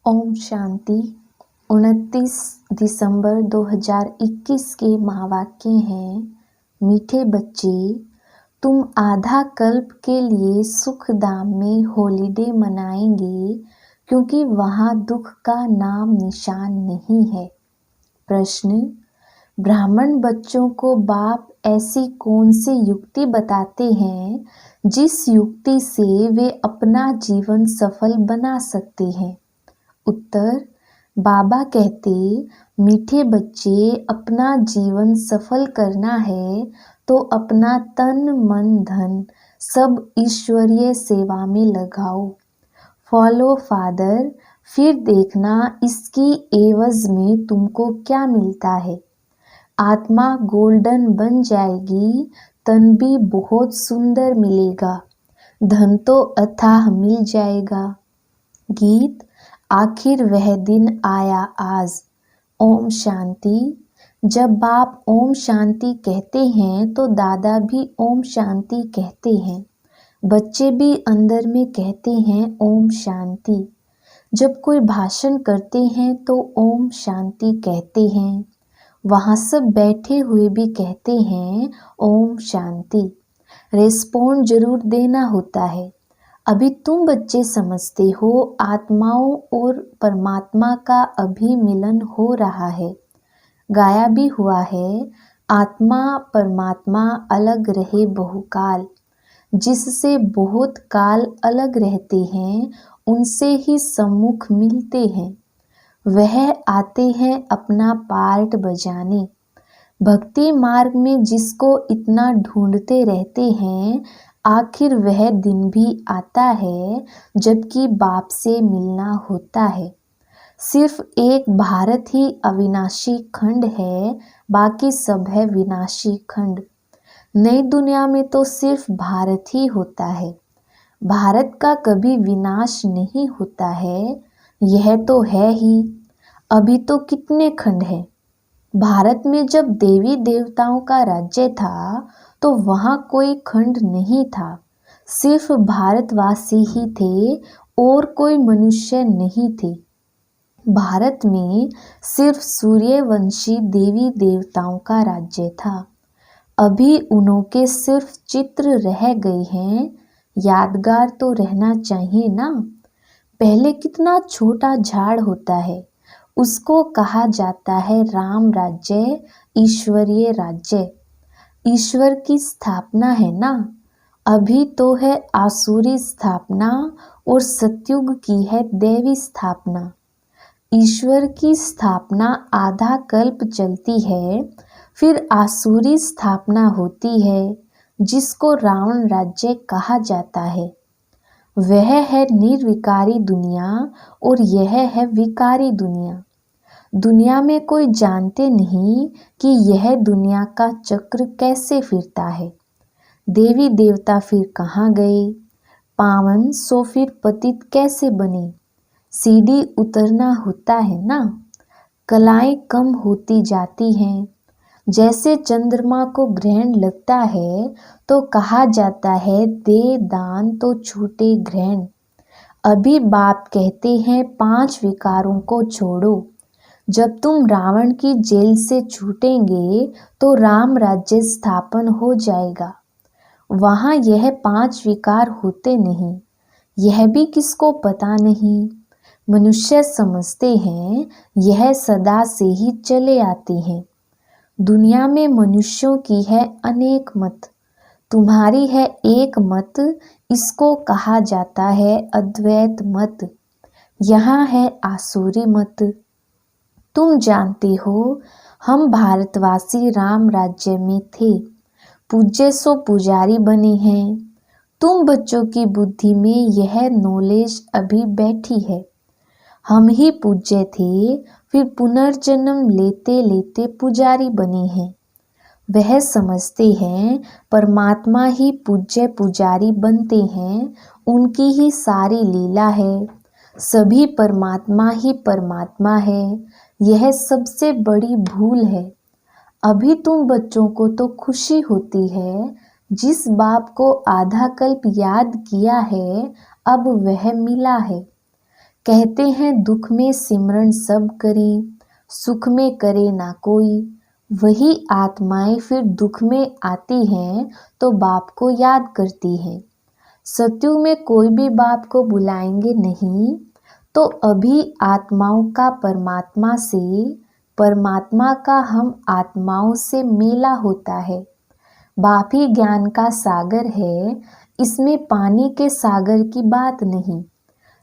ओम शांति। 29 दिसंबर 2021 के महावाक्य हैं। मीठे बच्चे, तुम आधा कल्प के लिए सुखधाम में हॉलिडे मनाएंगे क्योंकि वहाँ दुख का नाम निशान नहीं है। प्रश्न: ब्राह्मण बच्चों को बाप ऐसी कौन सी युक्ति बताते हैं जिस युक्ति से वे अपना जीवन सफल बना सकते हैं? उत्तर: बाबा कहते, मीठे बच्चे, अपना जीवन सफल करना है तो अपना तन मन धन सब ईश्वरीय सेवा में लगाओ। फॉलो फादर, फिर देखना इसकी एवज में तुमको क्या मिलता है। आत्मा गोल्डन बन जाएगी, तन भी बहुत सुंदर मिलेगा, धन तो अथाह मिल जाएगा। गीत: आखिर वह दिन आया आज। ओम शांति। जब बाप ओम शांति कहते हैं तो दादा भी ओम शांति कहते हैं। बच्चे भी अंदर में कहते हैं ओम शांति। जब कोई भाषण करते हैं तो ओम शांति कहते हैं। वहाँ सब बैठे हुए भी कहते हैं ओम शांति। रेस्पॉन्ड जरूर देना होता है। अभी तुम बच्चे समझते हो आत्माओं और परमात्मा का अभी मिलन हो रहा है। गाया भी हुआ है, आत्मा परमात्मा अलग रहे बहुकाल। जिससे बहुत काल अलग रहते हैं उनसे ही सम्मुख मिलते हैं। वह आते हैं अपना पार्ट बजाने। भक्ति मार्ग में जिसको इतना ढूंढते रहते हैं, आखिर वह दिन भी आता है जबकि बाप से मिलना होता है। सिर्फ एक भारत ही अविनाशी खंड है, बाकी सब है विनाशी खंड। नई दुनिया में तो सिर्फ भारत ही होता है। भारत का कभी विनाश नहीं होता है, यह तो है ही। अभी तो कितने खंड हैं। भारत में जब देवी देवताओं का राज्य था तो वहाँ कोई खंड नहीं था, सिर्फ भारतवासी ही थे और कोई मनुष्य नहीं थे। भारत में सिर्फ सूर्यवंशी देवी देवताओं का राज्य था। अभी उनके सिर्फ चित्र रह गए हैं, यादगार तो रहना चाहिए ना। पहले कितना छोटा झाड़ होता है, उसको कहा जाता है राम राज्य, ईश्वरीय राज्य। ईश्वर की स्थापना है ना। अभी तो है आसुरी स्थापना और सतयुग की है देवी स्थापना। ईश्वर की स्थापना आधा कल्प चलती है, फिर आसुरी स्थापना होती है जिसको रावण राज्य कहा जाता है। वह है निर्विकारी दुनिया और यह है विकारी दुनिया। दुनिया में कोई जानते नहीं कि यह दुनिया का चक्र कैसे फिरता है। देवी देवता फिर कहाँ गए, पावन सो फिर पतित कैसे बने। सीढ़ी उतरना होता है ना। कलाएं कम होती जाती हैं। जैसे चंद्रमा को ग्रहण लगता है तो कहा जाता है दे दान तो छूटे ग्रहण। अभी बाप कहते हैं 5 विकारों को छोड़ो। जब तुम रावण की जेल से छूटेंगे तो राम राज्य स्थापन हो जाएगा। वहाँ यह 5 विकार होते नहीं, यह भी किसको पता नहीं। मनुष्य समझते हैं यह सदा से ही चले आते हैं। दुनिया में मनुष्यों की है अनेक मत, तुम्हारी है एक मत, इसको कहा जाता है अद्वैत मत। यहाँ है आसुरी मत। तुम जानते हो हम भारतवासी राम राज्य में थे, पूज्य सो पुजारी बने हैं। तुम बच्चों की बुद्धि में यह नॉलेज अभी बैठी है। हम ही पूज्य थे, फिर पुनर्जन्म लेते लेते पुजारी बने हैं। वह समझते हैं परमात्मा ही पूज्य पुजारी बनते हैं, उनकी ही सारी लीला है। सभी परमात्मा ही परमात्मा है, यह सबसे बड़ी भूल है। अभी तुम बच्चों को तो खुशी होती है, जिस बाप को आधा कल्प याद किया है अब वह मिला है। कहते हैं दुख में सिमरन सब करें, सुख में करे ना कोई। वही आत्माएं फिर दुख में आती हैं तो बाप को याद करती हैं। सत्युग में कोई भी बाप को बुलाएंगे नहीं, तो अभी आत्माओं का परमात्मा से, परमात्मा का हम आत्माओं से मेला होता है। बाप ही ज्ञान का सागर है, इसमें पानी के सागर की बात नहीं।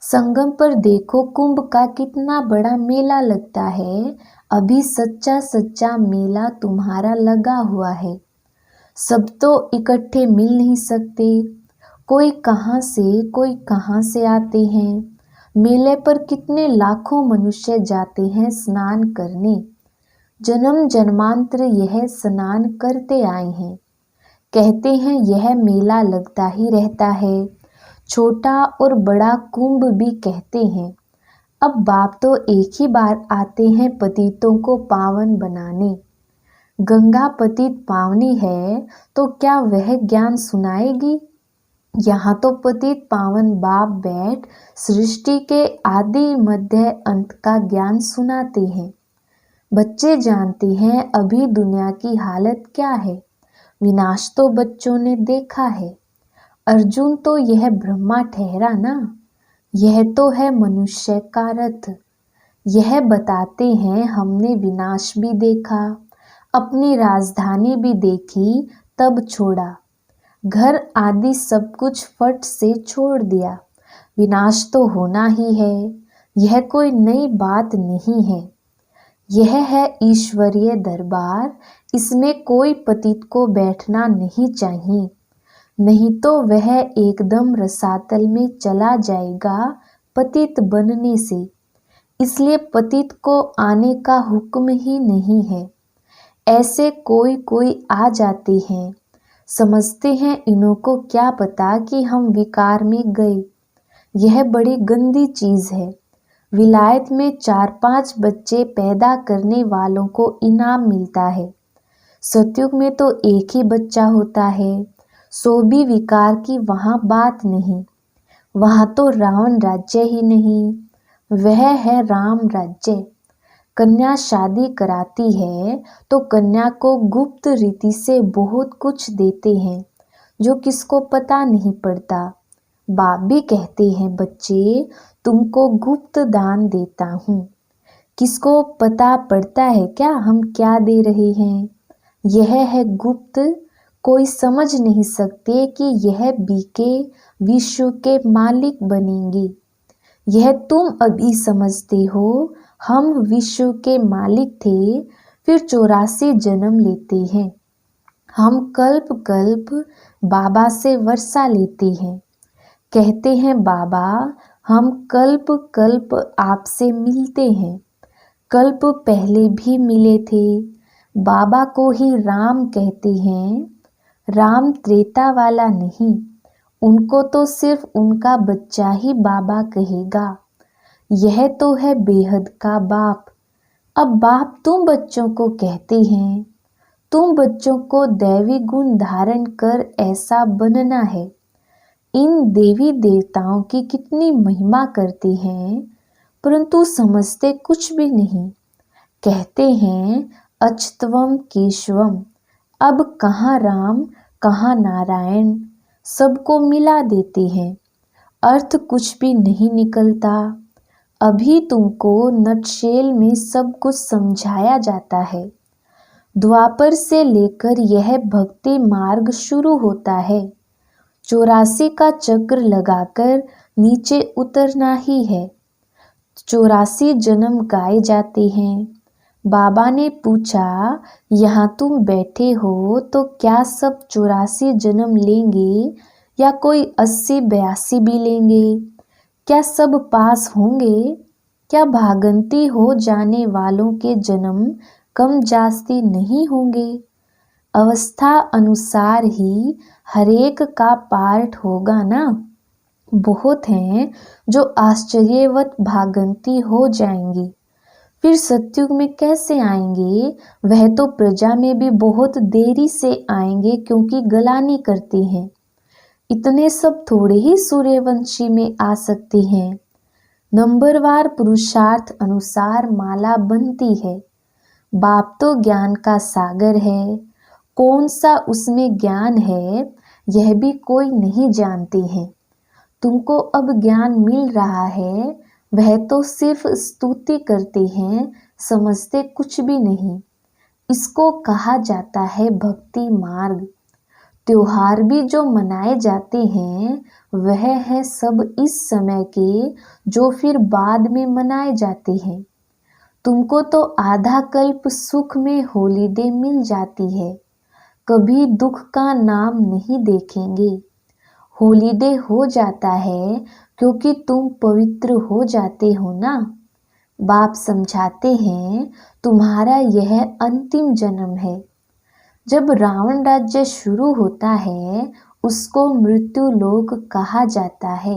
संगम पर देखो कुंभ का कितना बड़ा मेला लगता है, अभी सच्चा सच्चा मेला तुम्हारा लगा हुआ है। सब तो इकट्ठे मिल नहीं सकते, कोई कहाँ से आते हैं। मेले पर कितने लाखों मनुष्य जाते हैं स्नान करने, जन्म जन्मांतर यह स्नान करते आए हैं। कहते हैं यह मेला लगता ही रहता है, छोटा और बड़ा कुंभ भी कहते हैं। अब बाप तो एक ही बार आते हैं पतितों को पावन बनाने। गंगा पतित पावनी है तो क्या वह ज्ञान सुनाएगी? यहाँ तो पतित पावन बाप बैठ सृष्टि के आदि मध्य अंत का ज्ञान सुनाते हैं। बच्चे जानते हैं अभी दुनिया की हालत क्या है, विनाश तो बच्चों ने देखा है। अर्जुन तो यह ब्रह्मा ठहरा ना, यह तो है मनुष्य का रथ। यह बताते हैं हमने विनाश भी देखा, अपनी राजधानी भी देखी तब छोड़ा। घर आदि सब कुछ फट से छोड़ दिया, विनाश तो होना ही है, यह कोई नई बात नहीं है। यह है ईश्वरीय दरबार, इसमें कोई पतित को बैठना नहीं चाहिए, नहीं तो वह एकदम रसातल में चला जाएगा पतित बनने से। इसलिए पतित को आने का हुक्म ही नहीं है। ऐसे कोई आ जाते हैं, समझते हैं इन्हों को क्या पता कि हम विकार में गए। यह बड़ी गंदी चीज है। विलायत में 4-5 बच्चे पैदा करने वालों को इनाम मिलता है। सतयुग में तो एक ही बच्चा होता है, सो भी विकार की वहाँ बात नहीं। वहाँ तो रावण राज्य ही नहीं, वह है राम राज्य। कन्या शादी कराती है तो कन्या को गुप्त रीति से बहुत कुछ देते हैं जो किसको पता नहीं पड़ता। बाप भी कहते हैं बच्चे तुमको गुप्त दान देता हूँ, किसको पता पड़ता है क्या हम क्या दे रहे हैं। यह है गुप्त, कोई समझ नहीं सकते कि यह बीके विश्व के मालिक बनेंगे। यह तुम अभी समझते हो, हम विश्व के मालिक थे, फिर 84 जन्म लेते हैं। हम कल्प कल्प बाबा से वर्षा लेते हैं। कहते हैं बाबा हम कल्प कल्प आपसे मिलते हैं, कल्प पहले भी मिले थे। बाबा को ही राम कहते हैं, राम त्रेता वाला नहीं, उनको तो सिर्फ उनका बच्चा ही बाबा कहेगा। यह तो है बेहद का बाप। अब बाप तुम बच्चों को कहते हैं, तुम बच्चों को दैवी गुण धारण कर ऐसा बनना है। इन देवी देवताओं की कितनी महिमा करते हैं, परंतु समझते कुछ भी नहीं। कहते हैं अच्युतम केशवम, अब कहाँ राम कहाँ नारायण, सबको मिला देते हैं, अर्थ कुछ भी नहीं निकलता। अभी तुमको नटशेल में सब कुछ समझाया जाता है। द्वापर से लेकर यह भक्ति मार्ग शुरू होता है। 84 का चक्र लगाकर नीचे उतरना ही है। 84 जन्म गाए जाते हैं। बाबा ने पूछा यहाँ तुम बैठे हो तो क्या सब 84 जन्म लेंगे या कोई 80-82 भी लेंगे? क्या सब पास होंगे? क्या भागंती हो जाने वालों के जन्म कम जास्ती नहीं होंगे? अवस्था अनुसार ही हरेक का पार्ट होगा ना। बहुत हैं जो आश्चर्यवत भागंती हो जाएंगी, फिर सतयुग में कैसे आएंगे? वह तो प्रजा में भी बहुत देरी से आएंगे क्योंकि गलानी करते हैं। इतने सब थोड़े ही सूर्यवंशी में आ सकते हैं। नंबरवार पुरुषार्थ अनुसार माला बनती है। बाप तो ज्ञान का सागर है, कौन सा उसमें ज्ञान है यह भी कोई नहीं जानते हैं। तुमको अब ज्ञान मिल रहा है, वह तो सिर्फ स्तुति करते हैं, समझते कुछ भी नहीं। इसको कहा जाता है भक्ति मार्ग। त्योहार भी जो मनाए जाते हैं वह है सब इस समय के, जो फिर बाद में मनाए जाते हैं। तुमको तो आधा कल्प सुख में हॉलीडे मिल जाती है, कभी दुख का नाम नहीं देखेंगे। हॉलीडे हो जाता है क्योंकि तुम पवित्र हो जाते हो ना। बाप समझाते हैं तुम्हारा यह अंतिम जन्म है। जब रावण राज्य शुरू होता है उसको मृत्यु लोक कहा जाता है।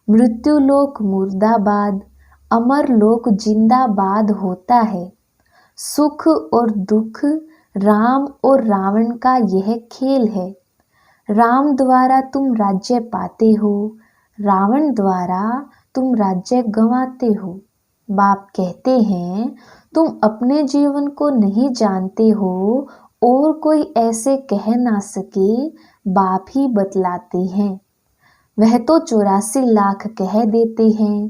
मृत्यु लोक मुर्दाबाद, अमर लोक जिंदाबाद होता है। सुख और दुख राम और रावण का यह खेल है। राम द्वारा तुम राज्य पाते हो, रावण द्वारा तुम राज्य गंवाते हो। बाप कहते हैं तुम अपने जीवन को नहीं जानते हो और कोई ऐसे कह ना सके, बाप ही बतलाते हैं। वह तो 84 लाख कह देते हैं,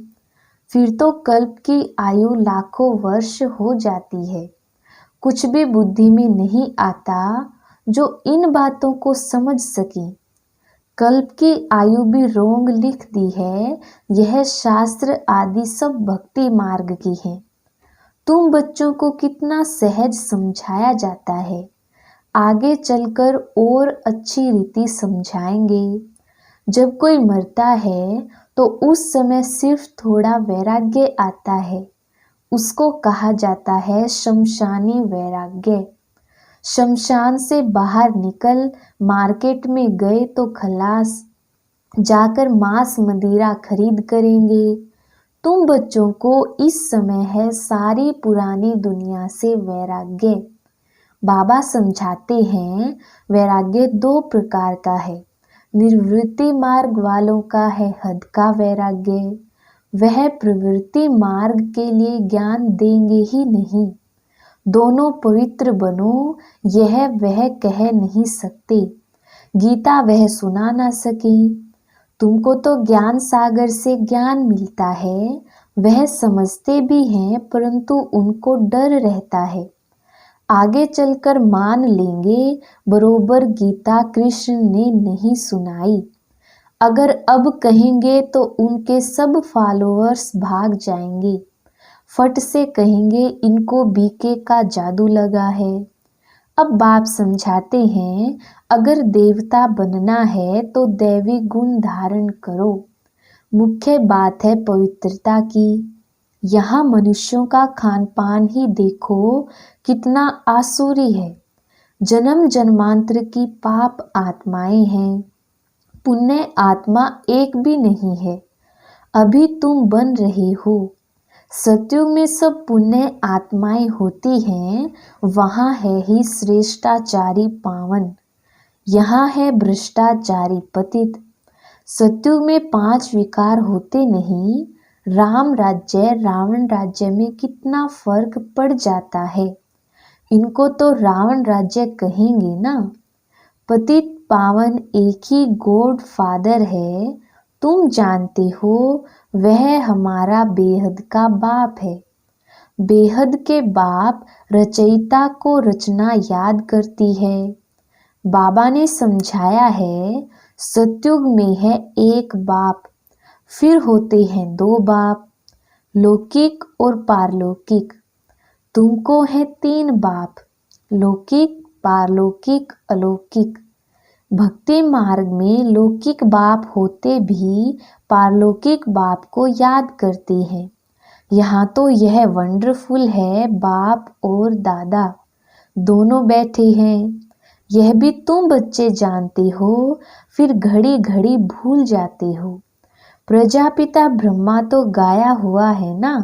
फिर तो कल्प की आयु लाखों वर्ष हो जाती है। कुछ भी बुद्धि में नहीं आता जो इन बातों को समझ सके। कल्प की आयु भी रोंग लिख दी है, यह शास्त्र आदि सब भक्ति मार्ग की है। तुम बच्चों को कितना सहज समझाया जाता है, आगे चलकर और अच्छी रीति समझाएंगे। जब कोई मरता है तो उस समय सिर्फ थोड़ा वैराग्य आता है, उसको कहा जाता है शमशानी वैराग्य। शमशान से बाहर निकल मार्केट में गए तो खलास, जाकर मांस मदिरा खरीद करेंगे। तुम बच्चों को इस समय है सारी पुरानी दुनिया से वैराग्य। बाबा समझाते हैं वैराग्य 2 प्रकार का है। निर्वृत्ति मार्ग वालों का है हद का वैराग्य, वह प्रवृत्ति मार्ग के लिए ज्ञान देंगे ही नहीं। दोनों पवित्र बनो यह वह कह नहीं सकते, गीता वह सुना ना सके। तुमको तो ज्ञान सागर से ज्ञान मिलता है, वह समझते भी हैं परंतु उनको डर रहता है। आगे चलकर मान लेंगे बरोबर गीता कृष्ण ने नहीं सुनाई। अगर अब कहेंगे तो उनके सब फॉलोअर्स भाग जाएंगे, फट से कहेंगे इनको बीके का जादू लगा है। अब बाप समझाते हैं अगर देवता बनना है तो दैवी गुण धारण करो। मुख्य बात है पवित्रता की। यहाँ मनुष्यों का खान पान ही देखो कितना आसुरी है। जन्म जन्मांतर की पाप आत्माएं हैं, पुण्य आत्मा एक भी नहीं है। अभी तुम बन रहे हो। सतयुग में सब पुण्य आत्माएं होती हैं, वहाँ है ही श्रेष्ठाचारी पावन, यहाँ है भ्रष्टाचारी पतित। सतयुग में 5 विकार होते नहीं। राम राज्य रावण राज्य में कितना फर्क पड़ जाता है। इनको तो रावण राज्य कहेंगे ना। पतित पावन एक ही गॉड फादर है, तुम जानते हो वह हमारा बेहद का बाप है। बेहद के बाप रचयिता को रचना याद करती है। बाबा ने समझाया है सतयुग में है एक बाप, फिर होते हैं 2 बाप, लौकिक और पारलौकिक। तुमको है 3 बाप, लौकिक पारलौकिक अलौकिक। भक्ति मार्ग में लौकिक बाप होते भी पारलौकिक बाप को याद करते हैं। यहाँ तो यह वंडरफुल है, बाप और दादा दोनों बैठे हैं। यह भी तुम बच्चे जानते हो, फिर घड़ी घड़ी भूल जाते हो। प्रजापिता ब्रह्मा तो गाया हुआ है ना,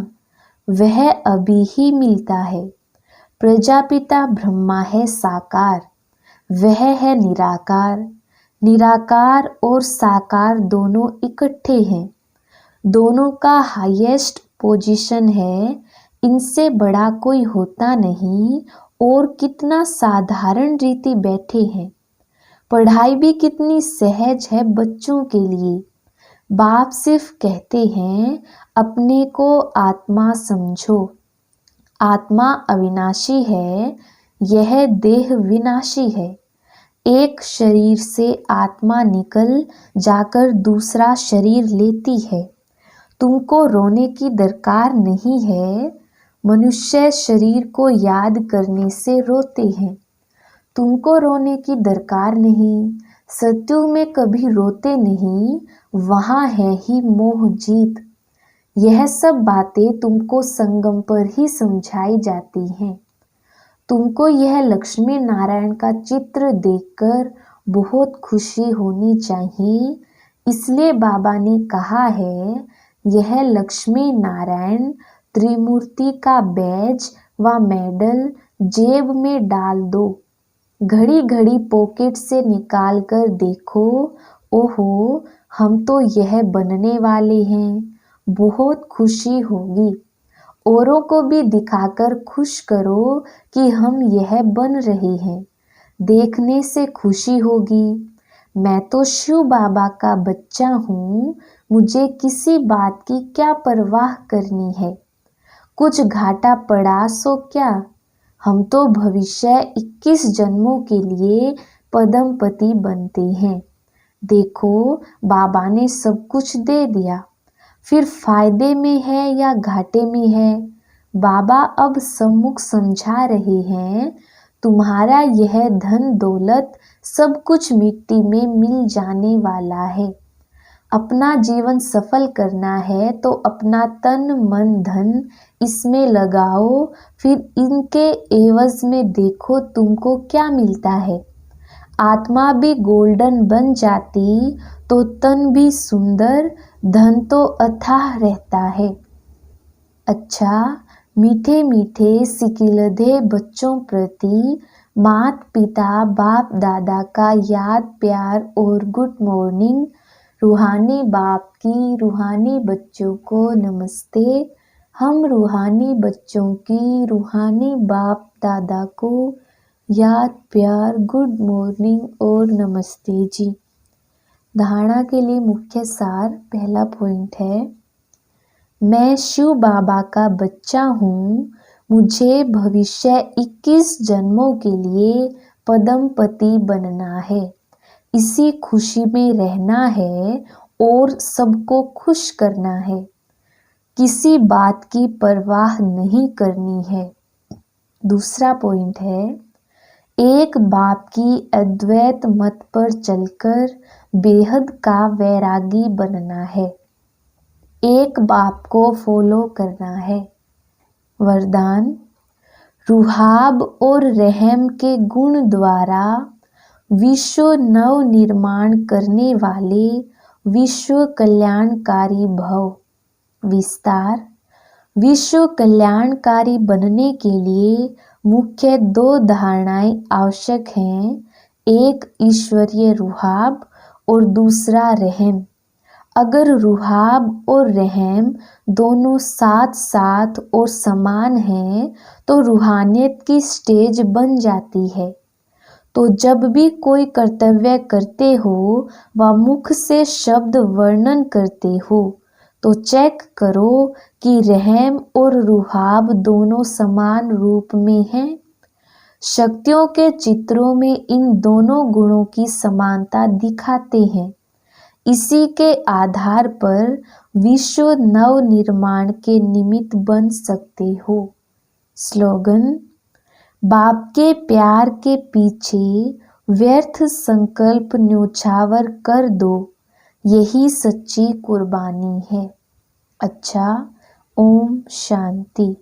वह अभी ही मिलता है। प्रजापिता ब्रह्मा है साकार, वह है निराकार। निराकार और साकार दोनों इकट्ठे हैं। दोनों का हाईएस्ट पोजीशन है, इनसे बड़ा कोई होता नहीं। और कितना साधारण रीति बैठे हैं। पढ़ाई भी कितनी सहज है बच्चों के लिए। बाप सिर्फ कहते हैं अपने को आत्मा समझो। आत्मा अविनाशी है, यह देह विनाशी है। एक शरीर से आत्मा निकल जाकर दूसरा शरीर लेती है। तुमको रोने की दरकार नहीं है। मनुष्य शरीर को याद करने से रोते हैं। तुमको रोने की दरकार नहीं। सत्युग में कभी रोते नहीं, वहाँ है ही मोह जीत। यह सब बातें तुमको संगम पर ही समझाई जाती हैं। तुमको यह लक्ष्मी नारायण का चित्र देखकर बहुत खुशी होनी चाहिए। इसलिए बाबा ने कहा है, यह लक्ष्मी नारायण त्रिमूर्ति का बैज व मेडल जेब में डाल दो। घड़ी घड़ी पॉकेट से निकाल कर देखो, ओहो हम तो यह बनने वाले हैं। बहुत खुशी होगी। औरों को भी दिखाकर खुश करो कि हम यह बन रहे हैं। देखने से खुशी होगी। मैं तो शिव बाबा का बच्चा हूँ, मुझे किसी बात की क्या परवाह करनी है। कुछ घाटा पड़ा सो क्या। हम तो भविष्य 21 जन्मों के लिए पद्मपति बनते हैं। देखो बाबा ने सब कुछ दे दिया, फिर फायदे में है या घाटे में है। बाबा अब सम्मुख समझा रहे हैं, तुम्हारा यह धन दौलत सब कुछ मिट्टी में मिल जाने वाला है। अपना जीवन सफल करना है तो अपना तन मन धन इसमें लगाओ, फिर इनके एवज में देखो तुमको क्या मिलता है। आत्मा भी गोल्डन बन जाती तो तन भी सुंदर, धन तो अथाह रहता है। अच्छा, मीठे मीठे सिकिलधे बच्चों प्रति मात पिता बाप दादा का याद प्यार और गुड मॉर्निंग। रूहानी बाप की रूहानी बच्चों को नमस्ते। हम रूहानी बच्चों की रूहानी बाप दादा को याद प्यार गुड मॉर्निंग और नमस्ते जी। धारणा के लिए मुख्य सार। पहला पॉइंट है, मैं शिव बाबा का बच्चा हूँ, मुझे भविष्य 21 जन्मों के लिए पद्मपति बनना है। इसी खुशी में रहना है और सबको खुश करना है। किसी बात की परवाह नहीं करनी है। दूसरा पॉइंट है, एक बाप की अद्वैत मत पर चलकर बेहद का वैरागी बनना है। एक बाप को फॉलो करना है। वरदान, रुहाब और रहम के गुण द्वारा विश्व नव निर्माण करने वाले विश्व कल्याणकारी भव। विस्तार, विश्व कल्याणकारी बनने के लिए मुख्य 2 धारणाएं आवश्यक हैं। एक ईश्वरीय रुहाब और दूसरा रहम। अगर रुहाब और रहम दोनों साथ साथ और समान हैं तो रूहानियत की स्टेज बन जाती है। तो जब भी कोई कर्तव्य करते हो व मुख से शब्द वर्णन करते हो तो चेक करो कि रहम और रुहाब दोनों समान रूप में हैं। शक्तियों के चित्रों में इन दोनों गुणों की समानता दिखाते हैं। इसी के आधार पर विश्व नव निर्माण के निमित्त बन सकते हो। स्लोगन, बाप के प्यार के पीछे व्यर्थ संकल्प न्योछावर कर दो, यही सच्ची कुर्बानी है। अच्छा, ओम शांति।